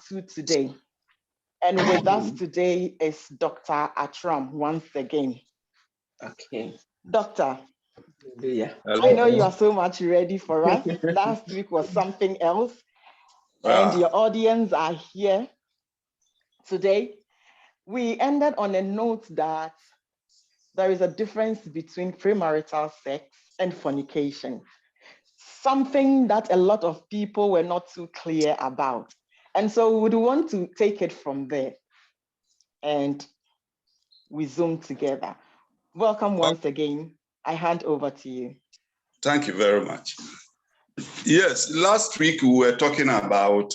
2 today. And with us today is Dr. Attarm once again. Okay. Doctor, Yeah. I know you are so much ready for us. Last week was something else, and your audience are here today. We ended on a note that there is a difference between premarital sex and fornication, something that a lot of people were not too clear about. And so we would want to take it from there and we Zoom together. Welcome once again. I hand over to you. Thank you very much. Yes, last week we were talking about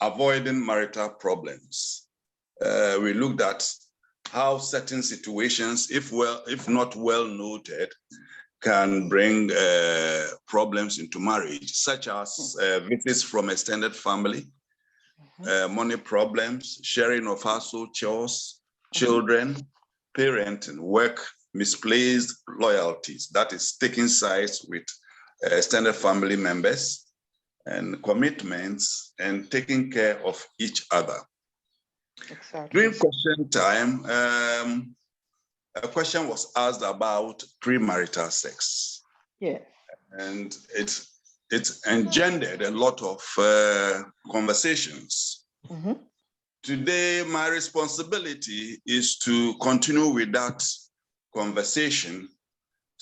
avoiding marital problems. We looked at how certain situations, if not well noted, can bring problems into marriage, such as visits from extended family, money problems, sharing of household chores, children, parenting, work, misplaced loyalties, that is taking sides with extended family members, and commitments, and taking care of each other. Exactly. During question time, a question was asked about premarital sex. Yeah. And it engendered a lot of conversations. Today, my responsibility is to continue with that conversation,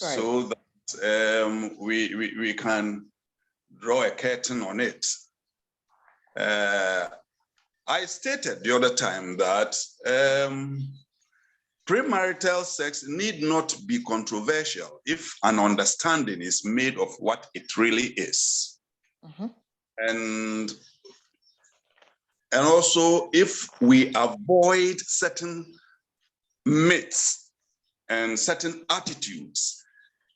right, so that we can draw a curtain on it. I stated the other time that premarital sex need not be controversial if an understanding is made of what it really is. And also if we avoid certain myths and certain attitudes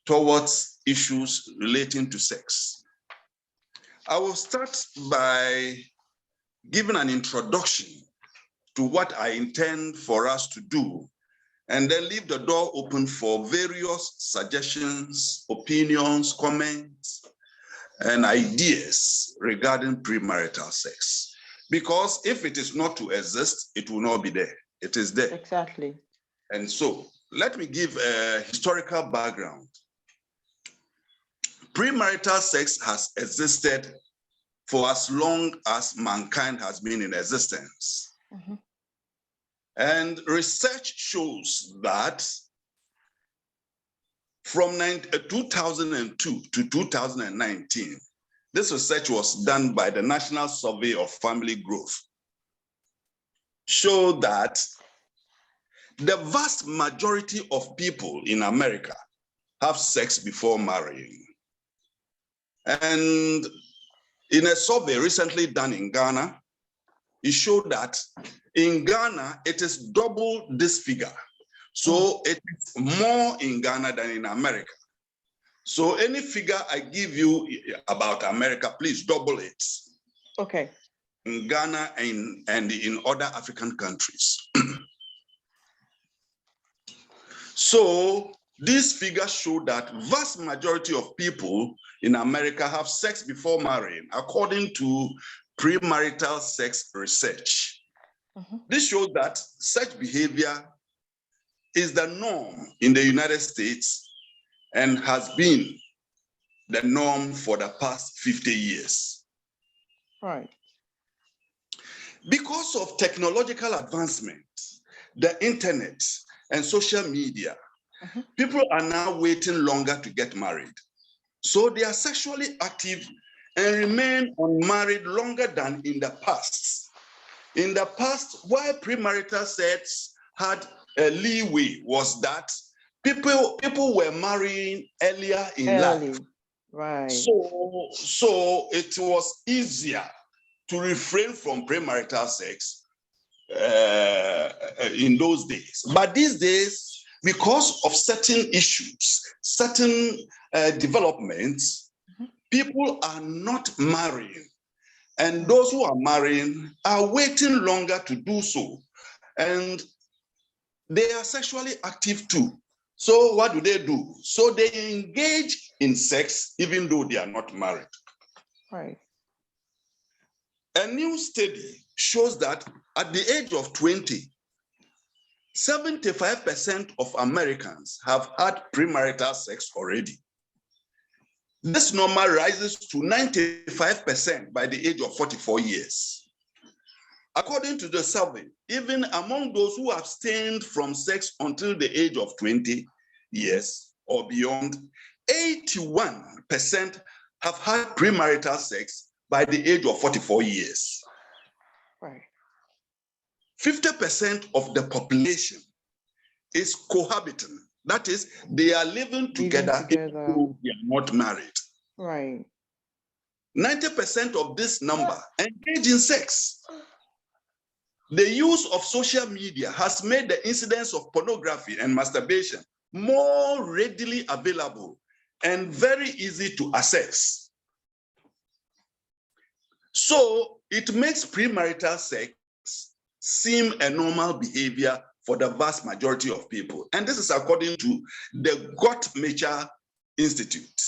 towards issues relating to sex. I will start by giving an introduction to what I intend for us to do, and then leave the door open for various suggestions, opinions, comments, and ideas regarding premarital sex. Because if it is not to exist, it will not be there. It is there. Exactly. And so, let me give a historical background. Premarital sex has existed for as long as mankind has been in existence. And research shows that from 2002 to 2019, this research was done by the National Survey of Family Growth, showed that the vast majority of people in America have sex before marrying. And in a survey recently done in Ghana, it showed that in Ghana, it is double this figure. So it is more in Ghana than in America. So any figure I give you about America, please double it. Okay. In Ghana and in other African countries. So these figures show that vast majority of people in America have sex before marrying, according to premarital sex research. This shows that such behavior is the norm in the United States and has been the norm for the past 50 years. Right. Because of technological advancement, the internet and social media, people are now waiting longer to get married. So they are sexually active and remain unmarried longer than in the past. In the past, why premarital sex had a leeway was that people were marrying earlier in life. Right. So it was easier to refrain from premarital sex in those days. But these days, because of certain issues, certain developments, people are not marrying. And those who are marrying are waiting longer to do so. And they are sexually active too. So what do? So they engage in sex even though they are not married. Right. A new study shows that at the age of 20, 75% of Americans have had premarital sex already. This number rises to 95% by the age of 44 years. According to the survey, even among those who abstained from sex until the age of 20 years or beyond, 81% have had premarital sex by the age of 44 years. Right. 50% of the population is cohabiting. That is, they are living together even though they are not married. Right. 90% of this number engage in sex. The use of social media has made the incidence of pornography and masturbation more readily available and very easy to access. So it makes premarital sex seem a normal behavior for the vast majority of people. And this is according to the Gottmacher Institute.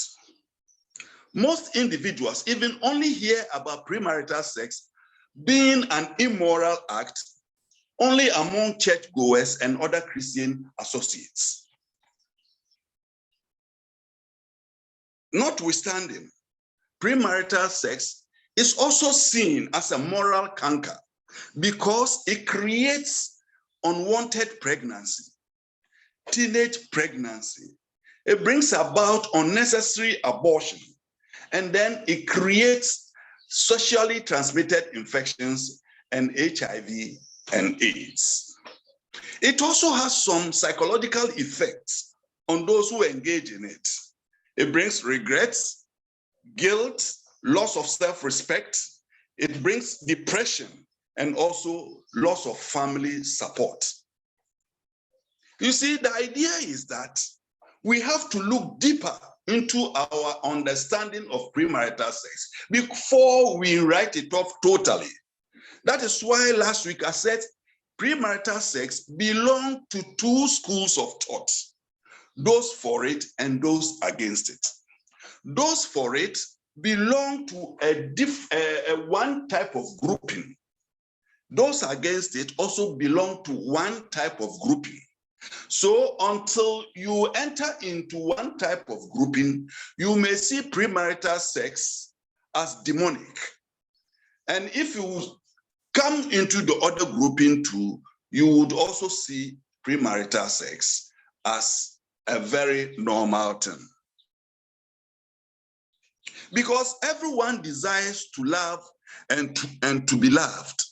Most individuals even only hear about premarital sex being an immoral act only among churchgoers and other Christian associates. Notwithstanding, premarital sex is also seen as a moral canker because it creates unwanted pregnancy, teenage pregnancy. It brings about unnecessary abortion, and then it creates socially transmitted infections and HIV and AIDS. It also has some psychological effects on those who engage in it. It brings regrets, guilt, loss of self-respect. It brings depression and also loss of family support. You see, the idea is that we have to look deeper into our understanding of premarital sex before we write it off totally. That is why last week I said premarital sex belongs to two schools of thought, those for it and those against it. Those for it belong to a one type of grouping. Those against it also belong to one type of grouping. So until you enter into one type of grouping, you may see premarital sex as demonic. And if you come into the other grouping too, you would also see premarital sex as a very normal thing. Because everyone desires to love and to be loved.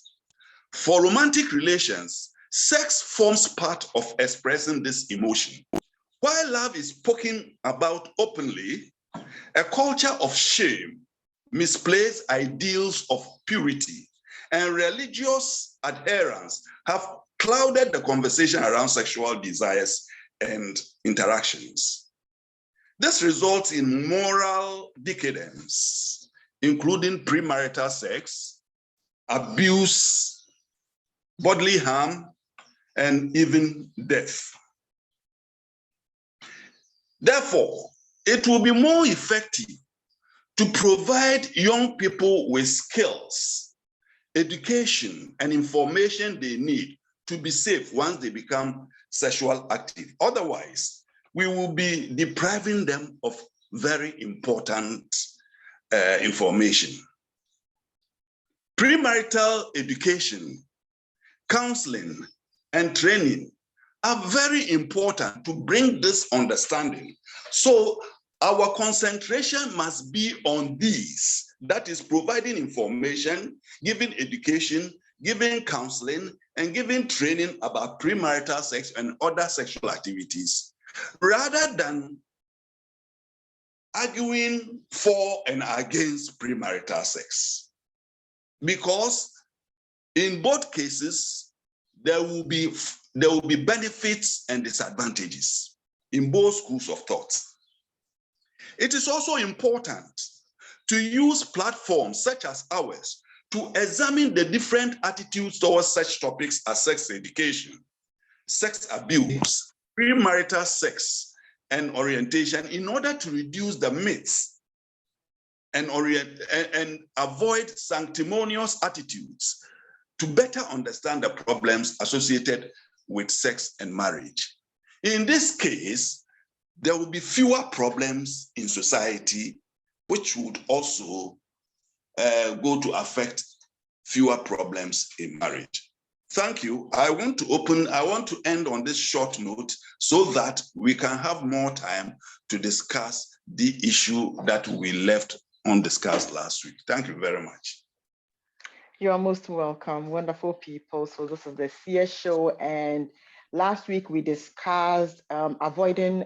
For romantic relations, sex forms part of expressing this emotion. While love is spoken about openly, a culture of shame, misplaced ideals of purity, and religious adherence have clouded the conversation around sexual desires and interactions. This results in moral decadence, including premarital sex, abuse, bodily harm, and even death. Therefore, it will be more effective to provide young people with skills, education, and information they need to be safe once they become sexual active. Otherwise, we will be depriving them of very important information. Premarital education, counseling, and training are very important to bring this understanding. So our concentration must be on these, that is providing information, giving education, giving counseling, and giving training about premarital sex and other sexual activities, rather than arguing for and against premarital sex. Because in both cases, there will be benefits and disadvantages in both schools of thought. It is also important to use platforms such as ours to examine the different attitudes towards such topics as sex education, sex abuse, premarital sex, and orientation in order to reduce the myths and avoid sanctimonious attitudes to better understand the problems associated with sex and marriage. In this case, there will be fewer problems in society, which would also go to affect fewer problems in marriage. Thank you. I want to end on this short note so that we can have more time to discuss the issue that we left undiscussed last week. Thank you very much. You are most welcome. Wonderful people. So this is the CS show, and last week we discussed avoiding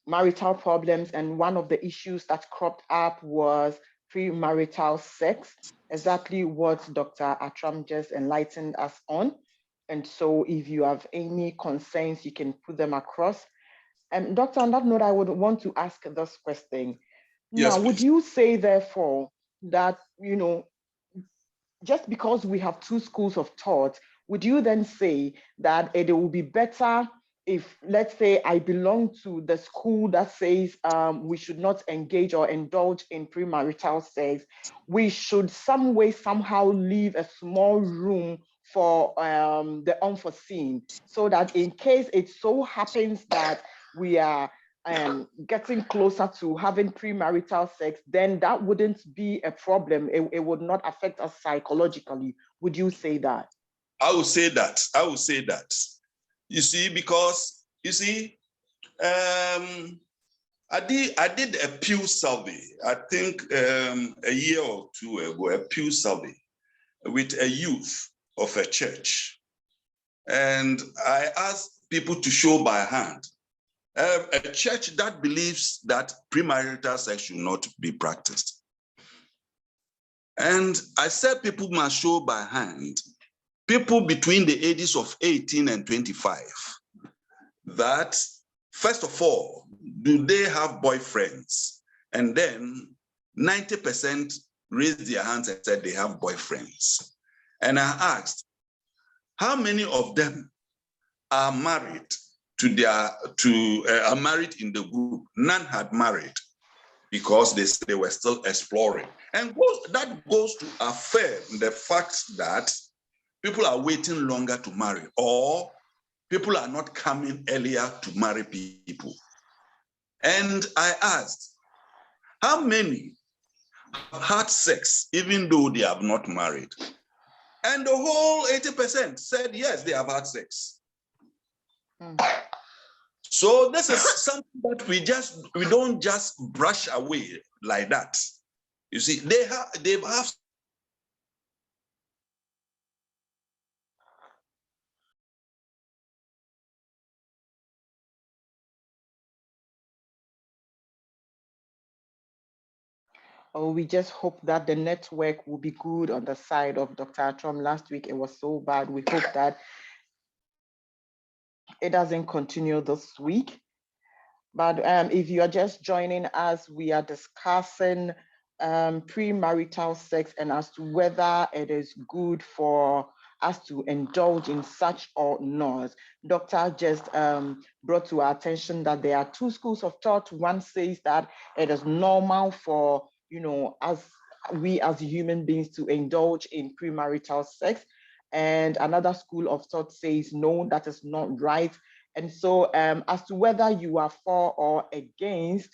marital problems, and one of the issues that cropped up was premarital sex, exactly what Dr. Attarm just enlightened us on. And so if you have any concerns, you can put them across. And Doctor, on that note, I would want to ask this question. Yes, now, would you say, therefore, that, just because we have two schools of thought, would you then say that it will be better if, let's say, I belong to the school that says we should not engage or indulge in premarital sex, we should some way, somehow leave a small room for the unforeseen, so that in case it so happens that we are getting closer to having premarital sex, then that wouldn't be a problem. It would not affect us psychologically. Would you say that? I would say that. I would say that. You see, because you see, I did a Pew survey. I think a year or two ago, a Pew survey with a youth of a church, and I asked people to show by hand a church that believes that premarital sex should not be practiced. And I said people must show by hand people between the ages of 18 and 25 that, first of all, do they have boyfriends? And then 90% raised their hands and said they have boyfriends. And I asked, how many of them are married are married in the group? None had married because they were still exploring. And that goes to affirm the fact that people are waiting longer to marry, or people are not coming earlier to marry people. And I asked, how many have had sex even though they have not married? And the whole 80% said, yes, they have had sex. So this is something that we don't just brush away like that. You see, they've have. Oh, we just hope that the network will be good on the side of Dr. Attarm. Last week it was so bad. We hope that it doesn't continue this week. But if you are just joining us, we are discussing premarital sex and as to whether it is good for us to indulge in such or not. Doctor just brought to our attention that there are two schools of thought. One says that it is normal for, we as human beings to indulge in premarital sex. And another school of thought says, no, that is not right. And so as to whether you are for or against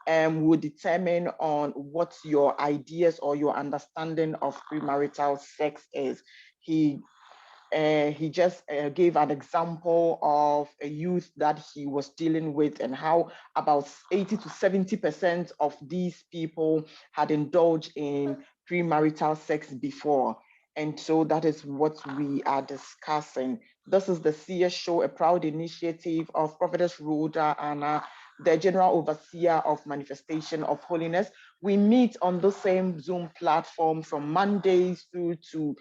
will determine on what your ideas or your understanding of premarital sex is. He just gave an example of a youth that he was dealing with and how about 80 to 70% of these people had indulged in premarital sex before. And so that is what we are discussing. This is the CS Show, a proud initiative of Prophetess Rhoda Anna, the General Overseer of Manifestation of Holiness. We meet on the same Zoom platform from Mondays through to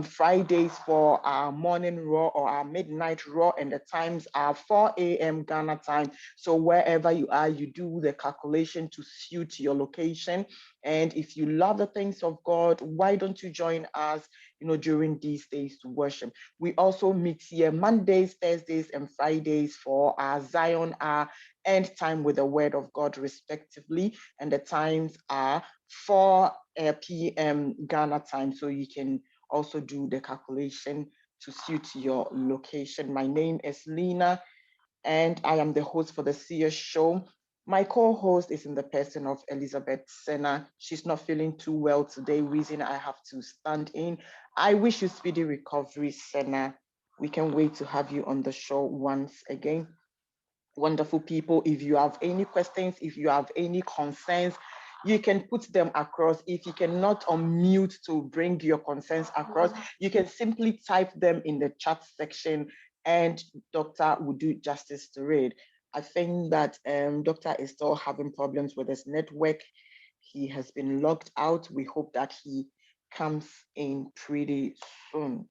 Fridays for our morning raw or our midnight raw, and the times are 4 a.m. Ghana time. So wherever you are, you do the calculation to suit your location. And if you love the things of God, why don't you join us, during these days to worship? We also meet here Mondays, Thursdays, and Fridays for our Zion Hour and Time with the Word of God, respectively. And the times are 4 p.m. Ghana time. So you can also do the calculation to suit your location. My name is Lena, and I am the host for the CS show. My co-host is in the person of Elizabeth Senna. She's not feeling too well today, reason I have to stand in. I wish you speedy recovery, Senna. We can wait to have you on the show once again. Wonderful people, if you have any questions, if you have any concerns, you can put them across. If you cannot unmute to bring your concerns across, you can simply type them in the chat section and Doctor will do justice to read. I think that Doctor is still having problems with his network. He has been logged out. We hope that he comes in pretty soon.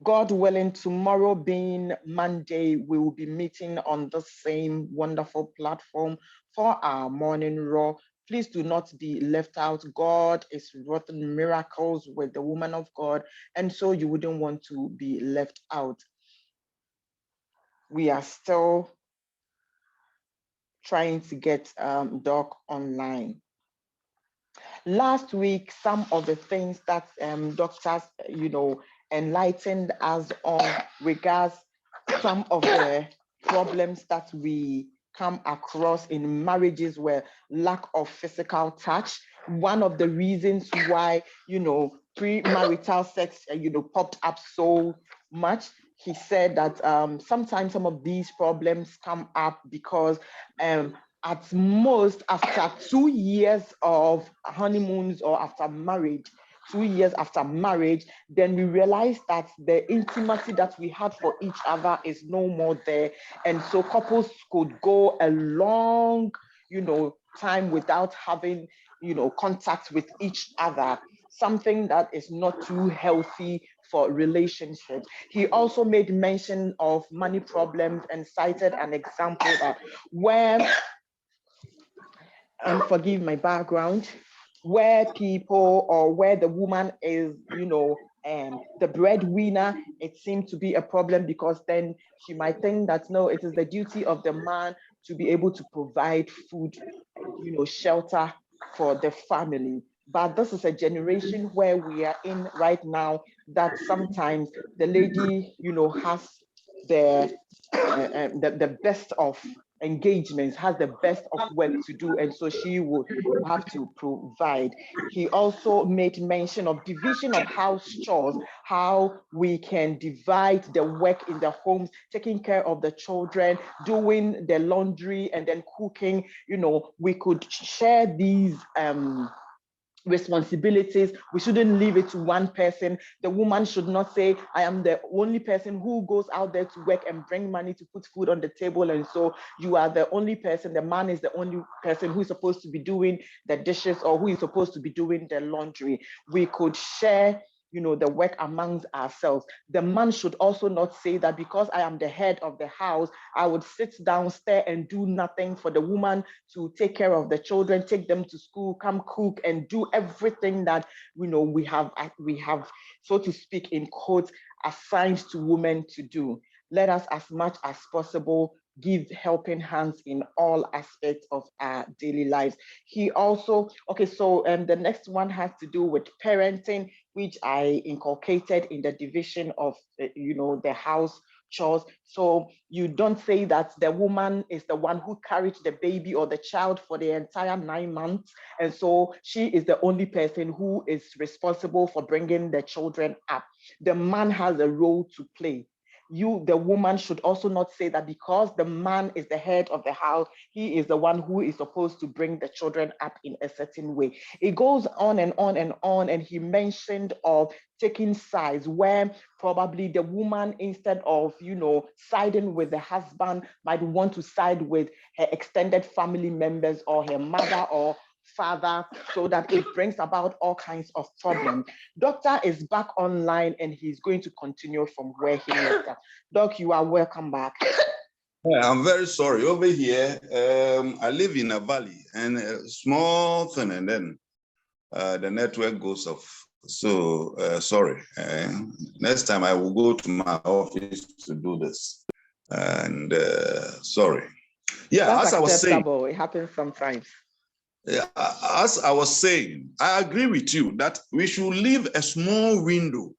God willing, tomorrow being Monday, we will be meeting on the same wonderful platform for our morning raw. Please do not be left out. God is working miracles with the woman of God, and so you wouldn't want to be left out. We are still trying to get Doc online. Last week, some of the things that doctors, enlightened us on regards some of the problems that we come across in marriages were lack of physical touch. One of the reasons why, premarital sex, popped up so much. He said that sometimes some of these problems come up because at most after 2 years of honeymoons or after marriage, 2 years after marriage, then we realize that the intimacy that we had for each other is no more there. And so couples could go a long, time without having, contact with each other, something that is not too healthy for relationships. He also made mention of money problems and cited an example that where, and forgive my background, where people or where the woman is, the breadwinner, it seems to be a problem because then she might think that no, it is the duty of the man to be able to provide food, shelter for the family. But this is a generation where we are in right now that sometimes the lady, has the best of engagements, has the best of work to do, and so she would have to provide. He also made mention of division of house chores, how we can divide the work in the homes, taking care of the children, doing the laundry, and then cooking. We could share these responsibilities. We shouldn't leave it to one person. The woman should not say, I am the only person who goes out there to work and bring money to put food on the table, and so you are the only person. The man is the only person who is supposed to be doing the dishes or who is supposed to be doing the laundry. We could share the work amongst ourselves. The man should also not say that because I am the head of the house, I would sit downstairs and do nothing for the woman to take care of the children, take them to school, come cook, and do everything that we have, so to speak, in quotes, assigned to women to do. Let us, as much as possible, give helping hands in all aspects of our daily lives. He also, the next one has to do with parenting, which I inculcated in the division of, the house chores. So you don't say that the woman is the one who carried the baby or the child for the entire 9 months. And so she is the only person who is responsible for bringing the children up. The man has a role to play. You, the woman, should also not say that because the man is the head of the house, he is the one who is supposed to bring the children up in a certain way. It goes on and on and on. And he mentioned of taking sides where probably the woman, instead of, siding with the husband, might want to side with her extended family members or her mother or father, so that it brings about all kinds of problems. Doctor is back online and he's going to continue from where he left off. Doc, you are welcome back. Yeah, I'm very sorry. Over here, I live in a valley and a small thing, and then the network goes off. So sorry. Next time I will go to my office to do this. And sorry. Yeah, That's as I was saying, acceptable. It happens sometimes. As I was saying, I agree with you that we should leave a small window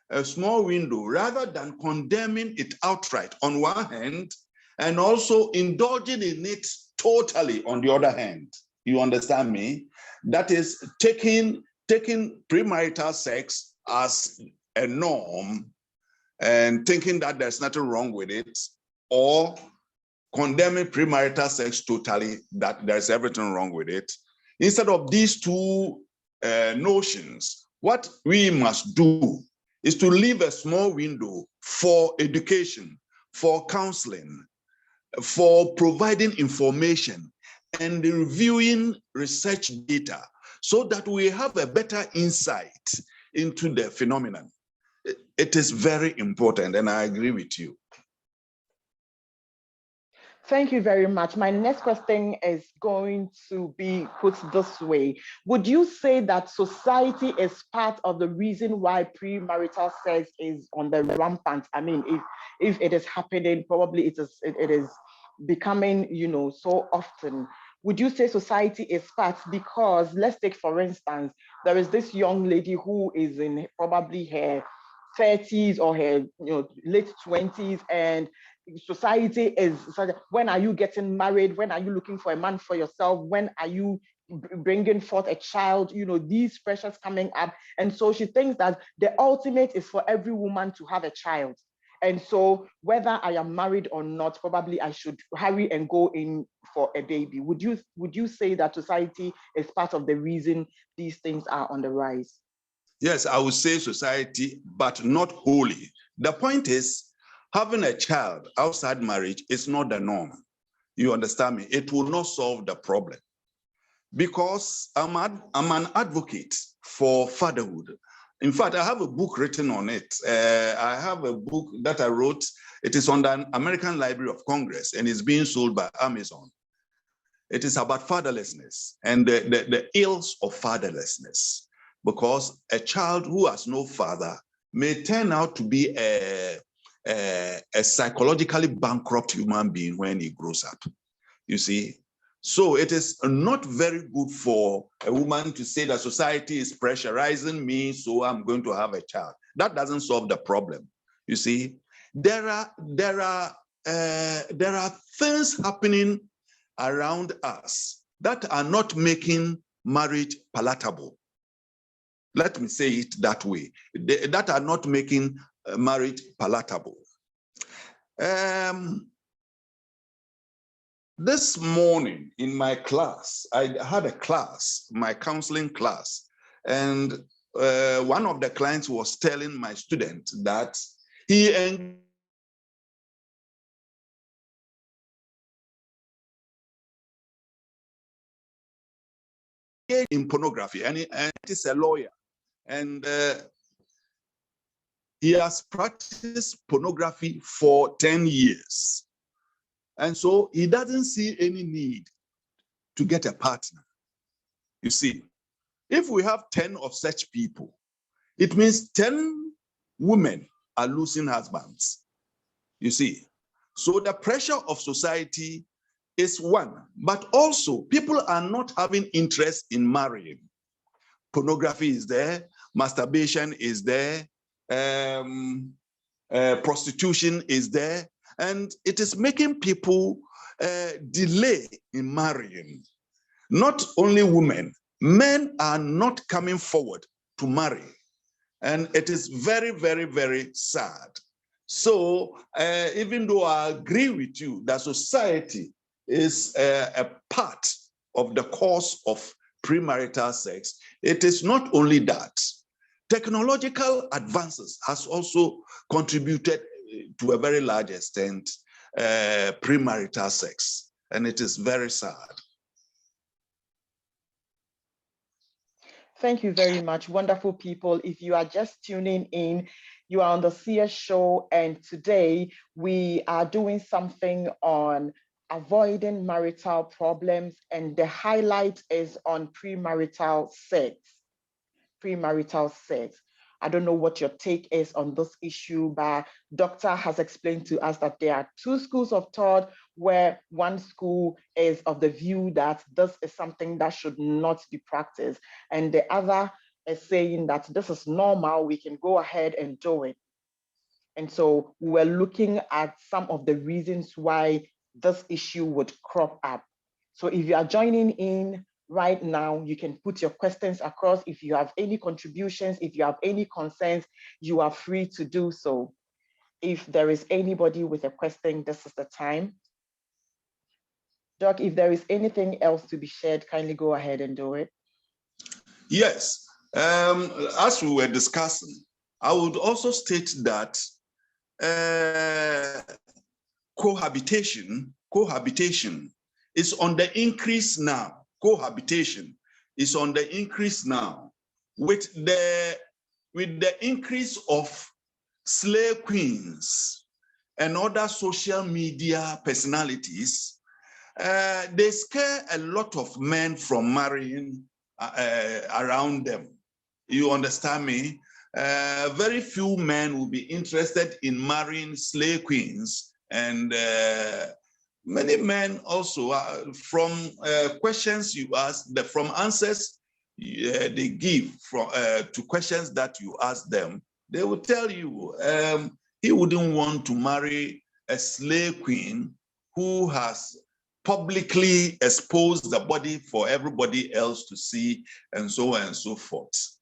rather than condemning it outright on one hand and also indulging in it totally on the other hand. You understand me? That is taking premarital sex as a norm and thinking that there's nothing wrong with it, or condemning premarital sex totally, that there's everything wrong with it. Instead of these two notions, what we must do is to leave a small window for education, for counseling, for providing information and reviewing research data so that we have a better insight into the phenomenon. It is very important, and I agree with you. Thank you very much. My next question is going to be put this way. Would you say that society is part of the reason why premarital sex is on the rampant? I mean, if it is happening, probably it is becoming, so often. Would you say society is part? Because let's take, for instance, there is this young lady who is in probably her 30s or her late 20s, and society is, when are you getting married? When are you looking for a man for yourself? When are you bringing forth a child? These pressures coming up. And so she thinks that the ultimate is for every woman to have a child. And so whether I am married or not, probably I should hurry and go in for a baby. Would you say that society is part of the reason these things are on the rise? Yes, I would say society, but not wholly. The point is, having a child outside marriage is not the norm. You understand me? It will not solve the problem. Because I'm an advocate for fatherhood. In fact, I have a book written on it. I have a book that I wrote. It is on the American Library of Congress, and it's being sold by Amazon. It is about fatherlessness and the ills of fatherlessness. Because a child who has no father may turn out to be a psychologically bankrupt human being when he grows up. You see? So it is not very good for a woman to say that society is pressurizing me, so I'm going to have a child. That doesn't solve the problem. You see? There are things happening around us that are not making marriage palatable. Let me say it that way. That are not making marriage palatable. This morning in my class, I had a class, my counseling class, and one of the clients was telling my student that he engaged in pornography, and he is a lawyer, and he has practiced pornography for 10 years. And so he doesn't see any need to get a partner. You see, if we have 10 of such people, it means 10 women are losing husbands. You see, so the pressure of society is one, but also people are not having interest in marrying. Pornography is there, masturbation is there, prostitution is there, and it is making people delay in marrying. Not only women, men are not coming forward to marry. And it is very, very, very sad. So even though I agree with you that society is a part of the cause of premarital sex, it is not only that. Technological advances has also contributed to a very large extent premarital sex, and it is very sad. Thank you very much, wonderful people. If you are just tuning in, you are on the CS Show, and today we are doing something on avoiding marital problems, and the highlight is on premarital sex. Premarital sex. I don't know what your take is on this issue, but Doctor has explained to us that there are two schools of thought, where one school is of the view that this is something that should not be practiced, and the other is saying that this is normal, we can go ahead and do it. And so we're looking at some of the reasons why this issue would crop up. So if you are joining in right now, you can put your questions across. If you have any contributions, if you have any concerns, you are free to do so. If there is anybody with a question, this is the time. Doc, if there is anything else to be shared, kindly go ahead and do it. Yes, as we were discussing, I would also state that cohabitation is on the increase now. Cohabitation is on the increase now with the increase of slave queens and other social media personalities. They scare a lot of men from marrying around them. You understand me? Very few men will be interested in marrying slave queens, and many men also, from questions you ask, from answers they give to questions that you ask them, they will tell you he wouldn't want to marry a slave queen who has publicly exposed the body for everybody else to see, and so on and so forth.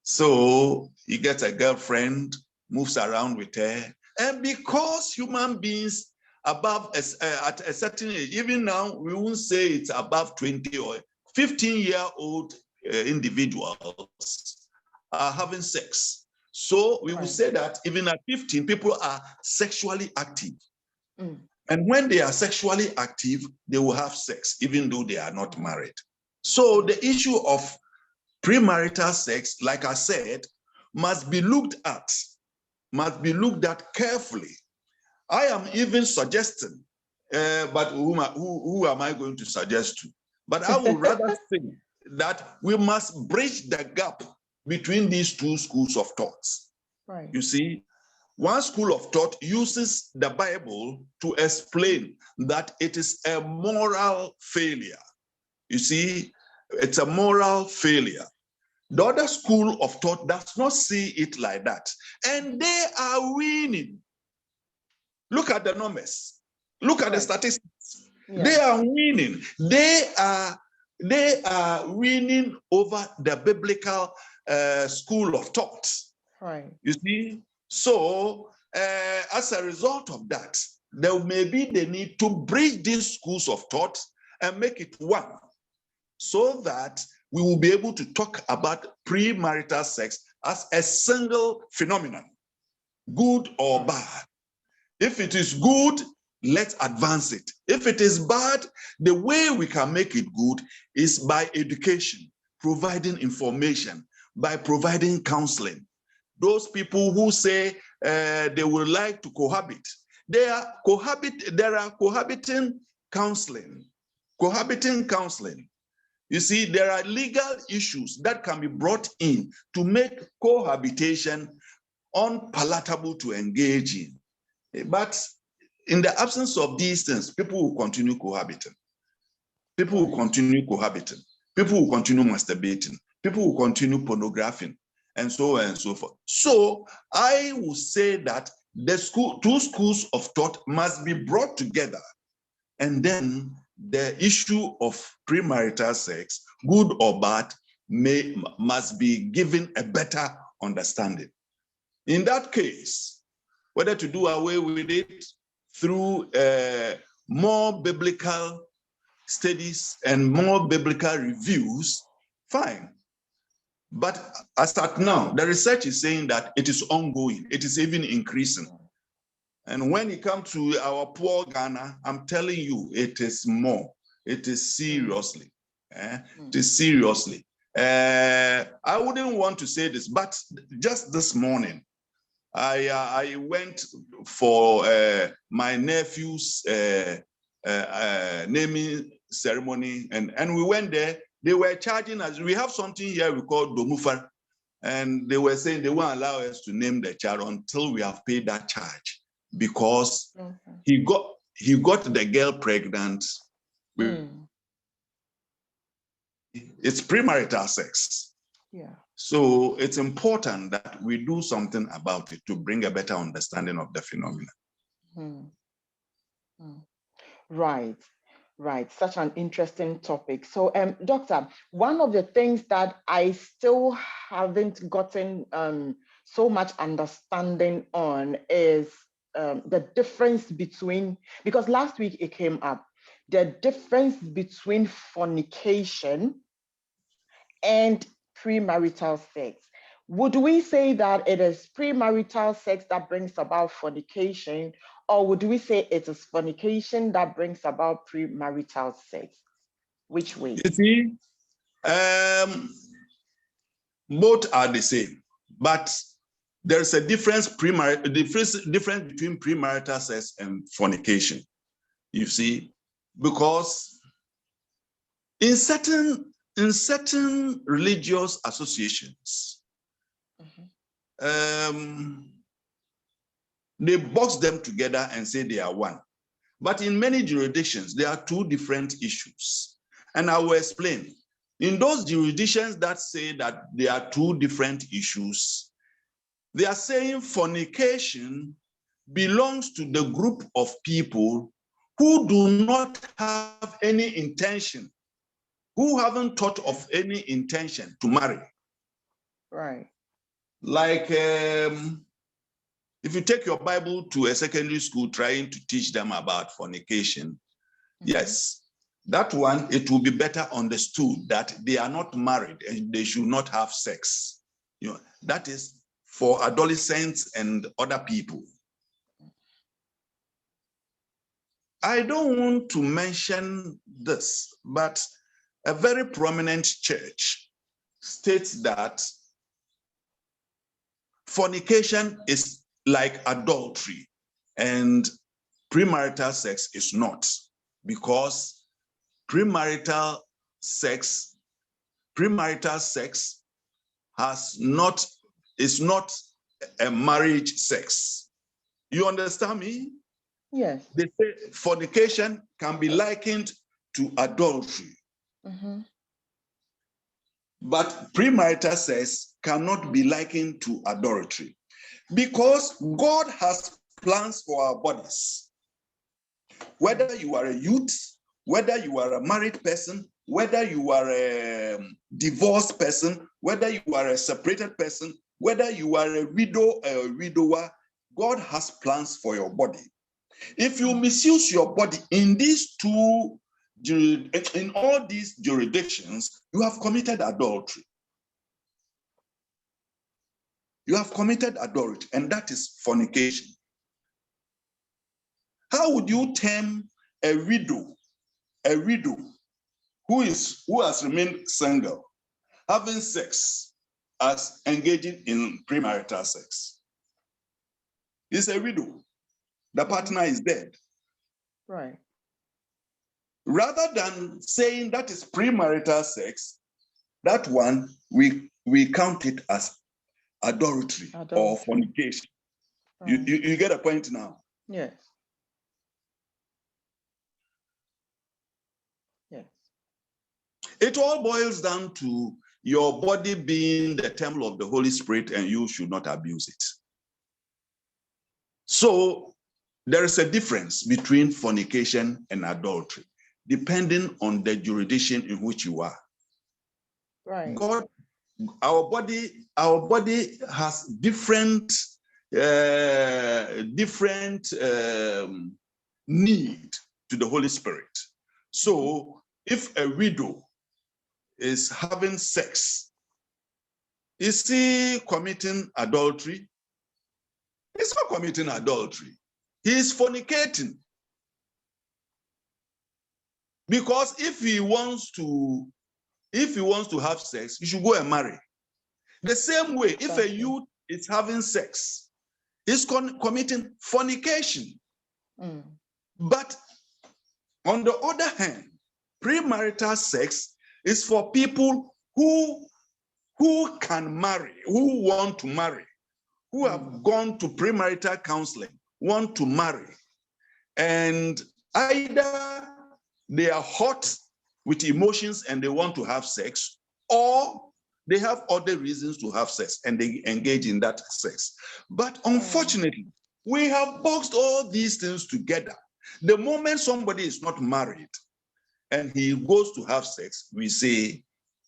So he gets a girlfriend, moves around with her, and because human beings above at a certain age, even now, we won't say it's above 20 or 15-year-old individuals are having sex. So we will say that even at 15, people are sexually active. And when they are sexually active, they will have sex, even though they are not married. So the issue of premarital sex, like I said, must be looked at carefully. I am even suggesting, but who am I going to suggest to? But I would rather say that we must bridge the gap between these two schools of thoughts. Right. You see, one school of thought uses the Bible to explain that it is a moral failure. You see, it's a moral failure. The other school of thought does not see it like that. And they are winning. Look at the numbers. Look at the statistics. Yeah. They are winning. They are winning over the biblical school of thought. Right. You see? So, as a result of that, there may be the need to bridge these schools of thought and make it one, so that we will be able to talk about premarital sex as a single phenomenon, good or bad. If it is good, let's advance it. If it is bad, the way we can make it good is by education, providing information, by providing counseling. Those people who say they would like to cohabit, there are cohabiting counseling. Cohabiting counseling. You see, there are legal issues that can be brought in to make cohabitation unpalatable to engage in. But in the absence of these things, people will continue cohabiting. People will continue cohabiting. People will continue masturbating. People will continue pornographing, and so on and so forth. So I will say that the two schools of thought must be brought together, and then the issue of premarital sex, good or bad, must be given a better understanding. In that case, whether to do away with it through more biblical studies and more biblical reviews, fine. But as at now, the research is saying that it is ongoing. It is even increasing. And when it comes to our poor Ghana, I'm telling you, it is more. It is seriously. It is seriously. I wouldn't want to say this, but just this morning, I went for my nephew's naming ceremony, and we went there. They were charging us. We have something here we call domufar. And they were saying they won't allow us to name the child until we have paid that charge, because he got the girl pregnant. It's premarital sex. Yeah. So it's important that we do something about it to bring a better understanding of the phenomenon. Right. Right, such an interesting topic. So, Doctor, one of the things that I still haven't gotten so much understanding on is the difference between, because last week it came up, the difference between fornication and premarital sex. Would we say that it is premarital sex that brings about fornication, or would we say it is fornication that brings about premarital sex? Which way? You see, both are the same, but there's a difference between premarital sex and fornication. You see, because in certain religious associations, they box them together and say they are one. But in many jurisdictions, there are two different issues. And I will explain. In those jurisdictions that say that there are two different issues, they are saying fornication belongs to the group of people who do not have any intention, who haven't thought of any intention to marry. Right. Like if you take your Bible to a secondary school trying to teach them about fornication, yes, that one, it will be better understood that they are not married and they should not have sex. You know, that is for adolescents and other people. I don't want to mention this, but a very prominent church states that fornication is like adultery and premarital sex is not, because premarital sex is not a marriage sex. You understand me? Yes. They say fornication can be likened to adultery. But premarital sex cannot be likened to adultery, because God has plans for our bodies. Whether you are a youth, whether you are a married person, whether you are a divorced person, whether you are a separated person, whether you are a widow or a widower, God has plans for your body. If you misuse your body in all these jurisdictions, you have committed adultery. You have committed adultery, and that is fornication. How would you term a widow who has remained single, having sex, as engaging in premarital sex? It's a widow. The partner is dead. Right. Rather than saying that is premarital sex, that one we count it as adultery. Or fornication. Right. You get a point now? Yes. Yes. It all boils down to your body being the temple of the Holy Spirit, and you should not abuse it. So there is a difference between fornication and adultery, depending on the jurisdiction in which you are. Right. Our body has different need to the Holy Spirit. So if a widow is having sex, is he committing adultery? He's not committing adultery. He is fornicating. Because if he wants to have sex, he should go and marry. The same way, if a youth is having sex, he's committing fornication. But on the other hand, premarital sex is for people who who can marry, who want to marry, who have gone to premarital counseling, want to marry, and either they are hot with emotions and they want to have sex, or they have other reasons to have sex and they engage in that sex. But unfortunately, we have boxed all these things together. The moment somebody is not married and he goes to have sex, we say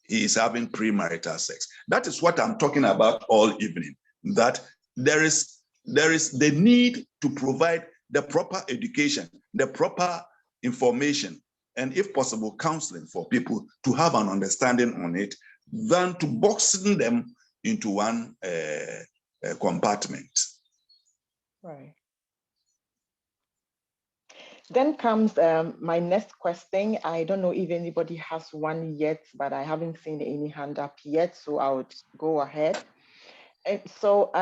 he is having premarital sex. That is what I'm talking about all evening, that there is the need to provide the proper education, the proper information, and if possible, counseling for people to have an understanding on it, than to boxing them into one compartment. Right. Then comes my next question. I don't know if anybody has one yet, but I haven't seen any hand up yet, so I would go ahead. And so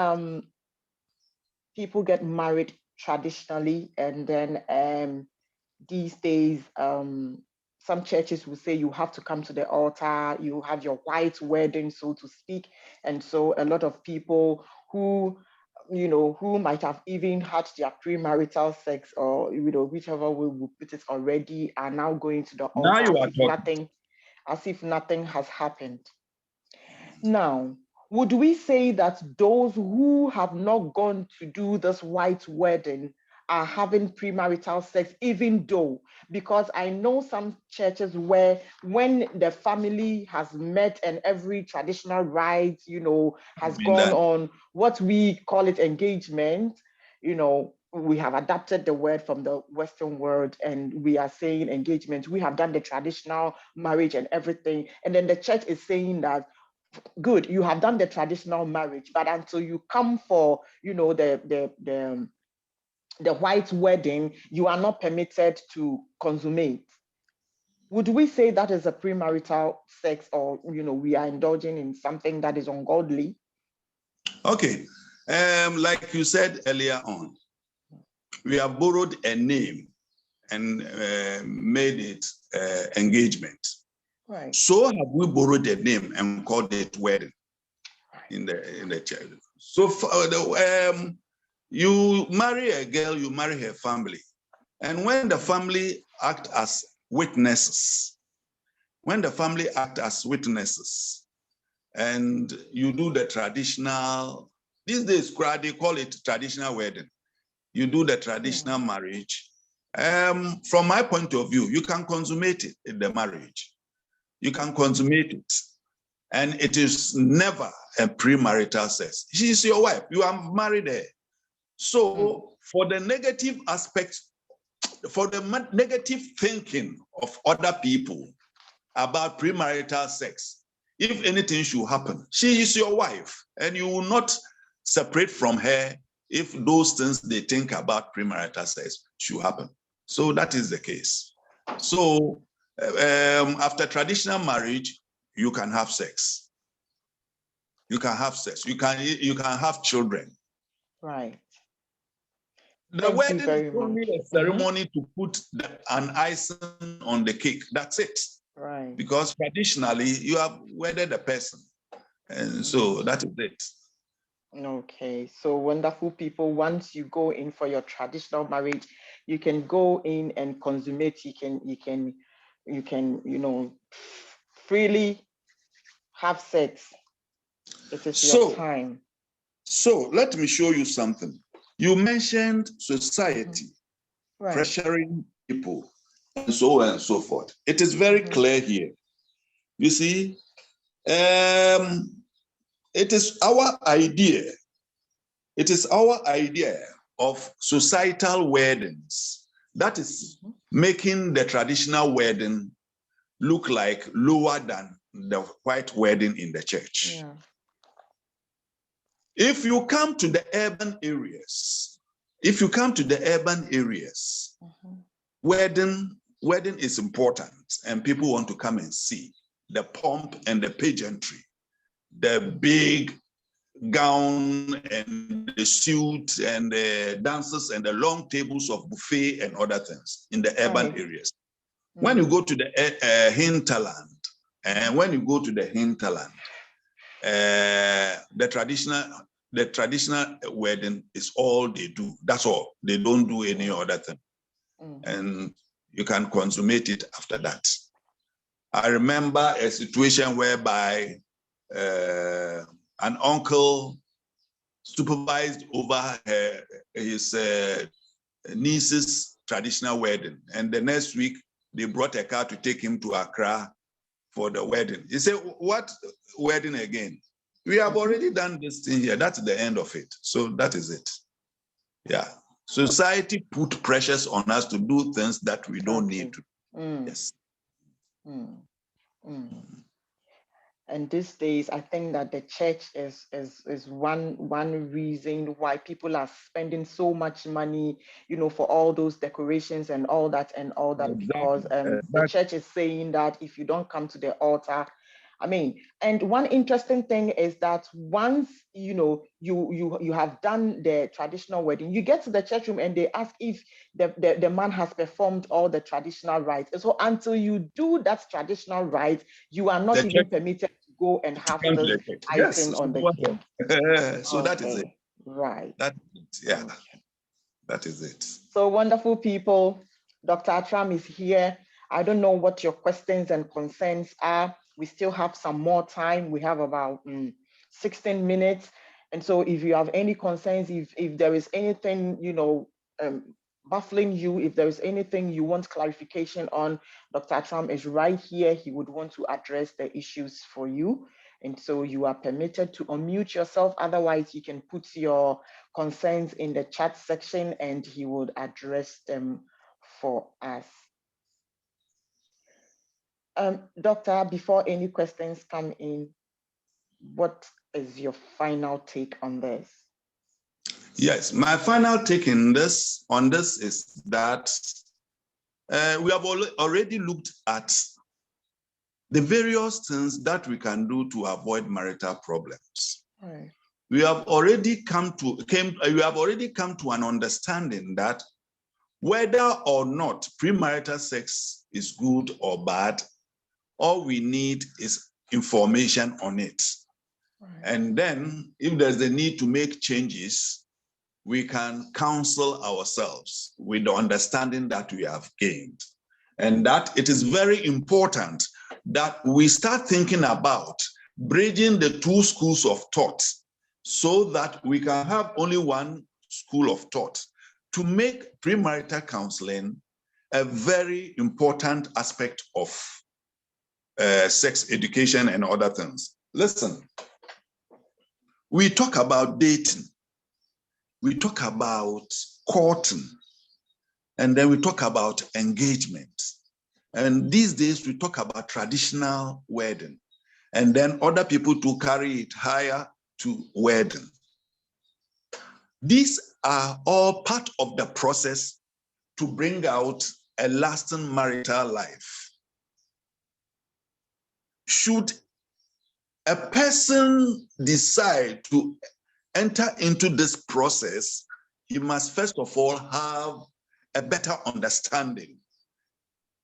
people get married traditionally, and then these days, some churches will say you have to come to the altar, you have your white wedding, so to speak. And so a lot of people who, who might have even had their premarital sex, or, whichever way we put it already, are now going to the altar as if nothing has happened. Now, would we say that those who have not gone to do this white wedding are having premarital sex, even though, because I know some churches where when the family has met and every traditional rite, has gone on what we call it engagement, we have adapted the word from the Western world and we are saying engagement. We have done the traditional marriage and everything. And then the church is saying that, good, you have done the traditional marriage, but until you come for, the white wedding, you are not permitted to consummate. Would we say that is a premarital sex, or we are indulging in something that is ungodly? Okay, like you said earlier on, we have borrowed a name and made it engagement. Right. So have we borrowed a name and called it wedding in the church. So you marry a girl, you marry her family. And when the family act as witnesses, and you do the traditional, these days they call it traditional wedding. You do the traditional marriage. From my point of view, you can consummate it in the marriage. You can consummate it. And it is never a premarital sex. She is your wife. You are married her. So for the negative aspect, for the negative thinking of other people about premarital sex, if anything should happen, she is your wife, and you will not separate from her if those things they think about premarital sex should happen. So that is the case. So after traditional marriage, you can have sex. You can have sex. You can have children. Right. The wedding is only a ceremony to put an icing on the cake. That's it. Right. Because traditionally, you have wedded a person. And so that is it. Okay, so wonderful people. Once you go in for your traditional marriage, you can go in and consummate. You can, freely have sex. It is your time. So let me show you something. You mentioned society pressuring people and so on and so forth. It is very clear here. You see, it is our idea. It is our idea of societal weddings that is making the traditional wedding look like lower than the white wedding in the church. Yeah. If you come to the urban areas, wedding is important and people want to come and see the pomp and the pageantry, the big gown and the suit and the dances and the long tables of buffet and other things in the urban areas. When you go to the hinterland, the traditional wedding is all they do. That's all. They don't do any other thing. And you can consummate it after that. I remember a situation whereby an uncle supervised over his niece's traditional wedding. And the next week, they brought a car to take him to Accra for the wedding. He said, what wedding again? We have already done this thing here. That's the end of it. So that is it. Yeah. Society put pressures on us to do things that we don't need to. Yes. And these days, I think that the church is one reason why people are spending so much money, for all those decorations and all that because the church is saying that if you don't come to the altar, and one interesting thing is that once you have done the traditional wedding, you get to the church room and they ask if the man has performed all the traditional rites. So until you do that traditional rite, you are not even permitted to go and have this icing on the cake. So that is it. Right. That is it. Yeah. That is it. So wonderful people. Dr. Attarm is here. I don't know what your questions and concerns are. We still have some more time. We have about 16 minutes. And so if you have any concerns, if there is anything, baffling you, if there is anything you want clarification on, Dr. Attarm is right here. He would want to address the issues for you. And so you are permitted to unmute yourself. Otherwise, you can put your concerns in the chat section and he would address them for us. Doctor, before any questions come in, what is your final take on this? Yes, my final take on this is that we have already looked at the various things that we can do to avoid marital problems. Right. We have already come to an understanding that whether or not premarital sex is good or bad, all we need is information on it. Right. And then if there's a need to make changes, we can counsel ourselves with the understanding that we have gained. And that it is very important that we start thinking about bridging the two schools of thought so that we can have only one school of thought to make premarital counseling a very important aspect of sex education and other things. Listen, we talk about dating, we talk about courting, and then we talk about engagement. And these days we talk about traditional wedding, and then other people to carry it higher to wedding. These are all part of the process to bring out a lasting marital life. Should a person decide to enter into this process, he must first of all have a better understanding,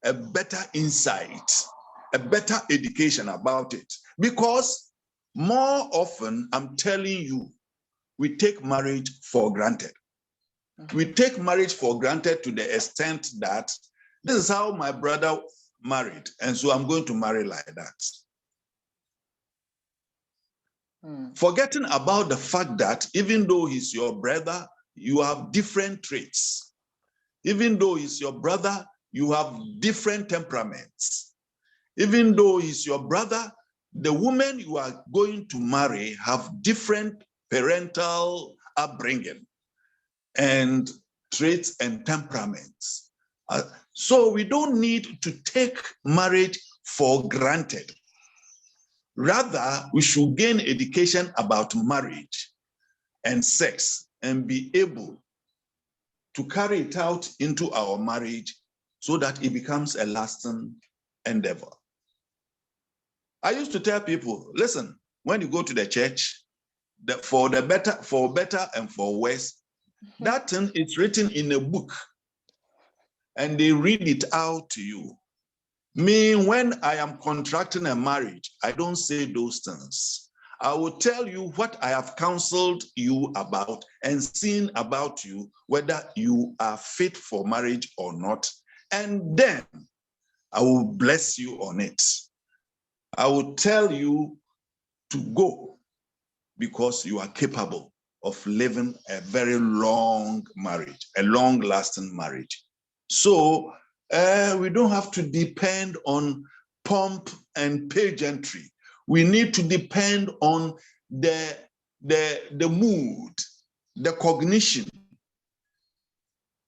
a better insight, a better education about it. Because more often, I'm telling you, we take marriage for granted. We take marriage for granted to the extent that this is how my brother married, and so I'm going to marry like that. Forgetting about the fact that even though he's your brother, you have different traits. Even though he's your brother, you have different temperaments. Even though he's your brother, the woman you are going to marry have different parental upbringing and traits and temperaments. So we don't need to take marriage for granted. Rather, we should gain education about marriage and sex and be able to carry it out into our marriage so that it becomes a lasting endeavor. I used to tell people, listen, when you go to the church, for better and for worse, that thing is written in a book and they read it out to you. Me, when I am contracting a marriage, I don't say those things. I will tell you what I have counseled you about and seen about you, whether you are fit for marriage or not. And then I will bless you on it. I will tell you to go because you are capable of living a very long marriage, a long-lasting marriage. So we don't have to depend on pomp and pageantry. We need to depend on the mood, the cognition.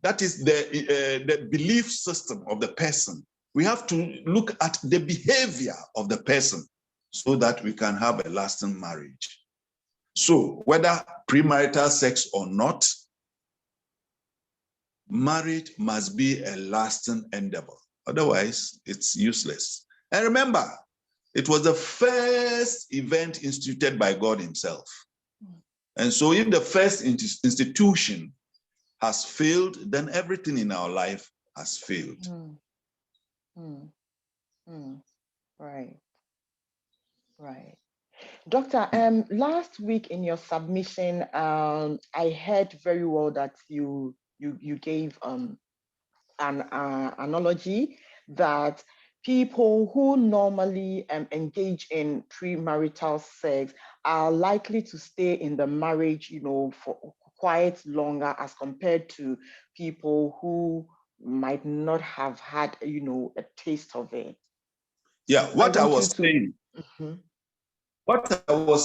That is the belief system of the person. We have to look at the behavior of the person so that we can have a lasting marriage. So whether premarital sex or not, marriage must be a lasting endeavor. Otherwise, it's useless. And remember, it was the first event instituted by God himself. And so if the first institution has failed, then everything in our life has failed. Right. Right. Doctor, last week in your submission, I heard very well that you gave an analogy that people who normally engage in premarital sex are likely to stay in the marriage, for quite longer as compared to people who might not have had, a taste of it. Yeah, what I was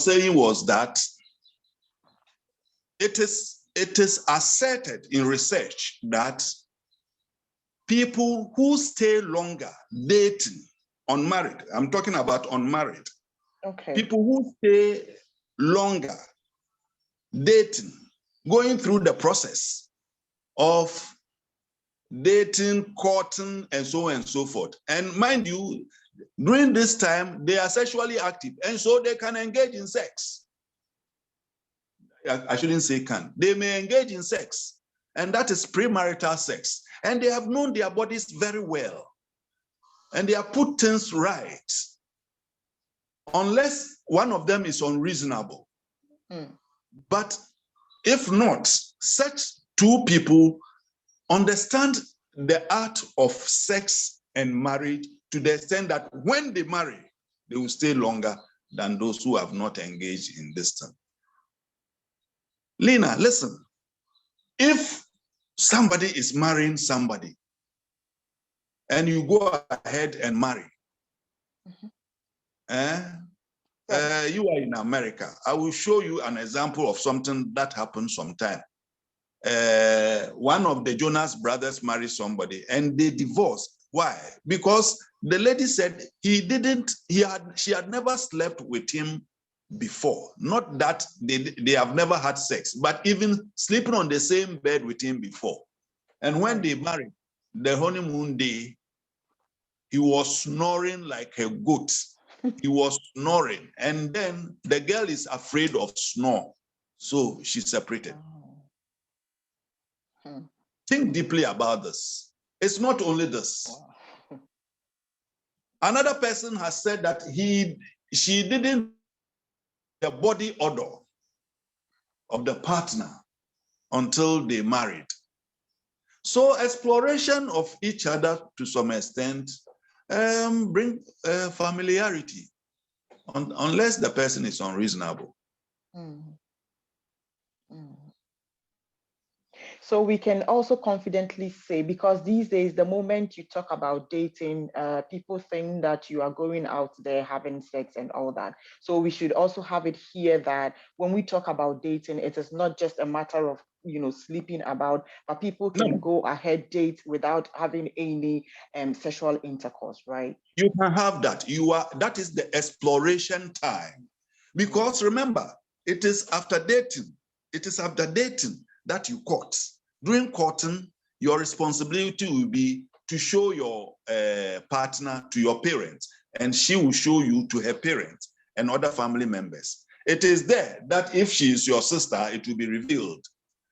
saying was that it is asserted in research that people who stay longer dating, unmarried, I'm talking about unmarried, okay, people who stay longer dating, going through the process of dating, courting, and so on and so forth. And mind you, during this time, they are sexually active, and so they can engage in sex. I shouldn't say can. They may engage in sex, and that is premarital sex. And they have known their bodies very well, and they have put things right, unless one of them is unreasonable. But if not, such two people understand the art of sex and marriage to the extent that when they marry, they will stay longer than those who have not engaged in this thing. Lena, listen, if somebody is marrying somebody and you go ahead and marry, you are in America. I will show you an example of something that happened sometime. One of the Jonas brothers married somebody and they divorced. Why? Because the lady said she had never slept with him before. Not that they have never had sex, but even sleeping on the same bed with him before. And when they married, the honeymoon day, he was snoring like a goat. He was snoring. And then the girl is afraid of snore. So she separated. Think deeply about this. It's not only this. Another person has said that she didn't the body odor of the partner until they married. So exploration of each other to some extent bring familiarity, unless the person is unreasonable. So we can also confidently say, because these days, the moment you talk about dating, people think that you are going out there having sex and all that. So we should also have it here that when we talk about dating, it is not just a matter of sleeping about, but people can go ahead date without having any sexual intercourse, right? You can have that. That is the exploration time. Because remember, it is after dating. It is after dating that you court. During courting, your responsibility will be to show your partner to your parents, and she will show you to her parents and other family members. It is there that if she is your sister, it will be revealed.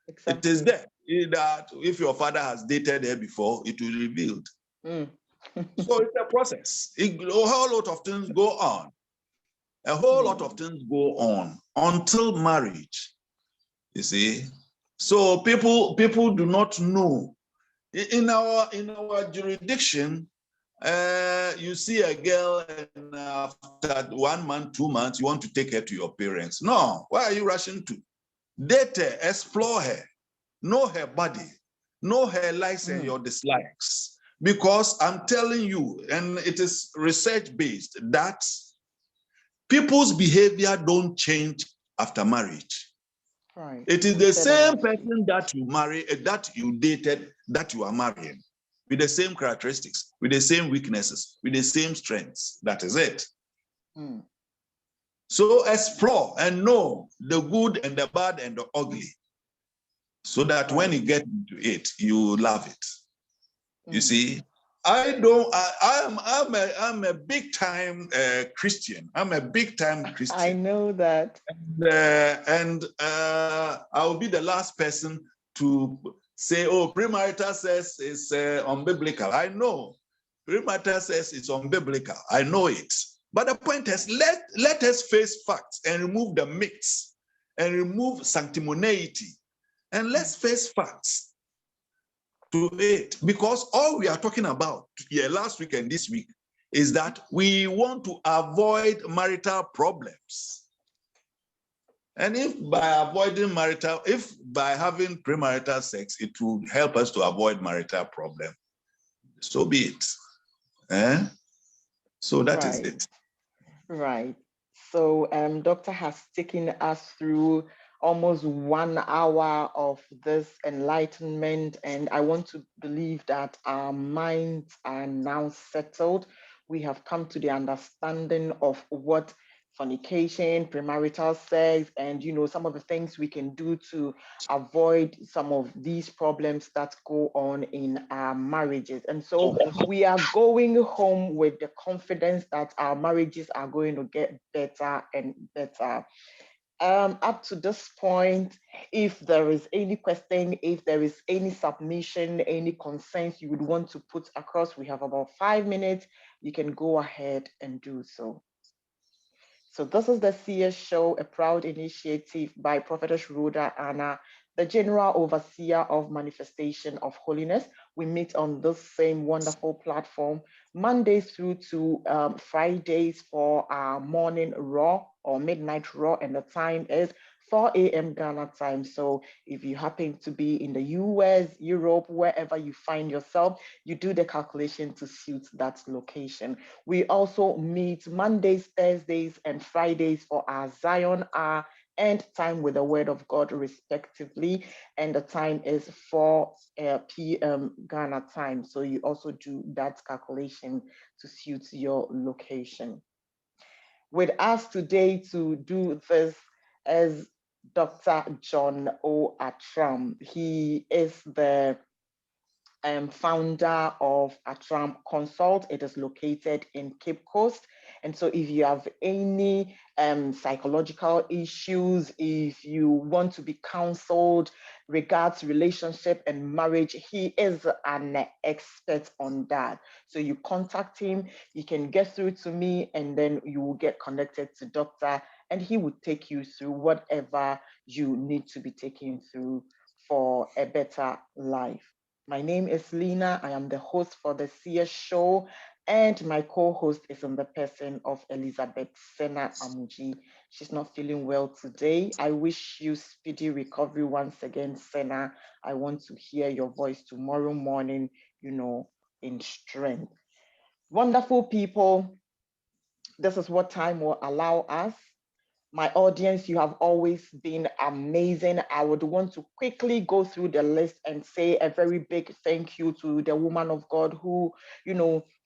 Exactly. It is there that if your father has dated her before, it will be revealed. So it's a process. A whole lot of things go on. A whole lot of things go on until marriage, you see. So people do not know. In our jurisdiction, you see a girl and after 1 month, 2 months, you want to take her to your parents. No, why are you rushing to? Date her, explore her, know her body, know her likes and your dislikes. Because I'm telling you, and it is research-based, that people's behavior don't change after marriage. Right. It is the same person that you marry, that you dated, that you are marrying, with the same characteristics, with the same weaknesses, with the same strengths. That is it. So explore and know the good and the bad and the ugly, so that when you get into it, you love it. You see, I'm a big time Christian. I'm a big time Christian. I know that. And I'll be the last person to say, oh, premarital sex is unbiblical. I know premarital sex is unbiblical. I know it. But the point is, let us face facts and remove the myths and remove sanctimoniety. And let's face facts to it. Because all we are talking about here last week and this week is that we want to avoid marital problems. And if by having premarital sex, it will help us to avoid marital problem, so be it. So that is it. Right. So doctor has taken us through almost 1 hour of this enlightenment, and I want to believe that our minds are now settled. We have come to the understanding of what fornication, premarital sex, and some of the things we can do to avoid some of these problems that go on in our marriages. And so we are going home with the confidence that our marriages are going to get better and better. Up to this point, if there is any question, if there is any submission, any concerns you would want to put across, we have about 5 minutes. You can go ahead and do so. So this is the CS Show, a proud initiative by Prophetess Rhoda Anna, the General Overseer of Manifestation of Holiness. We meet on this same wonderful platform Mondays through to Fridays for our morning raw or midnight raw, and the time is 4 a.m. Ghana time. So if you happen to be in the US, Europe, wherever you find yourself, you do the calculation to suit that location. We also meet Mondays, Thursdays, and Fridays for our Zion Hour and Time with the Word of God, respectively. And the time is 4 p.m. Ghana time. So you also do that calculation to suit your location. With us today to do this is Dr. John O. Attarm. He is the founder of Attarm Consult. It is located in Cape Coast. And so if you have any psychological issues, if you want to be counseled regards relationship and marriage, he is an expert on that. So you contact him, you can get through to me, and then you will get connected to doctor, and he will take you through whatever you need to be taken through for a better life. My name is Lena. I am the host for the CS Show, and my co-host is in the person of Elizabeth Sena Amuji. She's not feeling well today. I wish you speedy recovery once again, Sena. I want to hear your voice tomorrow morning, in strength. Wonderful people, this is what time will allow us. My audience, you have always been amazing. I would want to quickly go through the list and say a very big thank you to the woman of God who,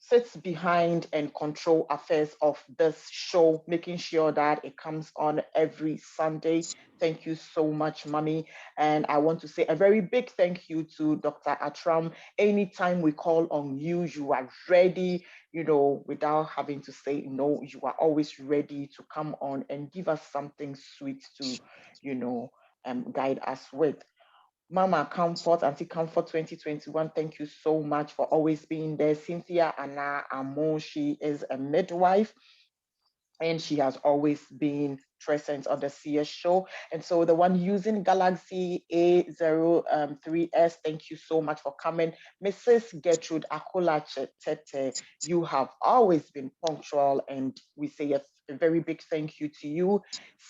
sits behind and control affairs of this show, making sure that it comes on every Sunday. Thank you so much, Mommy. And I want to say a very big thank you to Dr. Attarm. Anytime we call on you, you are ready, without having to say no. You are always ready to come on and give us something sweet to, guide us with. Mama Comfort, Auntie Comfort 2021, thank you so much for always being there. Cynthia Anna Amo, she is a midwife. and she has always been present on the CS show. And so the one using Galaxy A03S, thank you so much for coming. Mrs. Gertrude Akola Tete, you have always been punctual, and we say a very big thank you to you.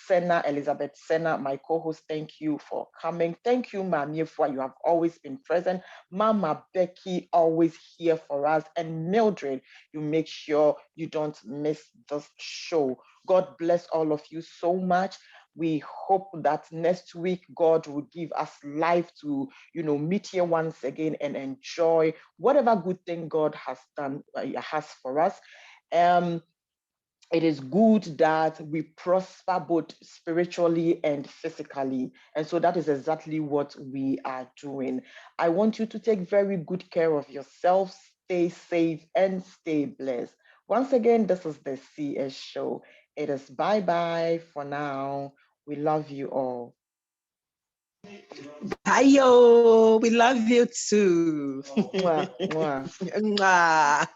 Senna, Elizabeth Senna, my co-host, thank you for coming. Thank you, Mami Fwa, you have always been present. Mama Becky, always here for us. And Mildred, you make sure you don't miss this show. God bless all of you so much. We hope that next week God will give us life to, meet here once again and enjoy whatever good thing God has done, has for us. It is good that we prosper both spiritually and physically. And so that is exactly what we are doing. I want you to take very good care of yourselves, stay safe, and stay blessed. Once again, this is the CS show. It is bye-bye for now. We love you all. Bye, yo. We love you too. Mwah, mwah. Mwah.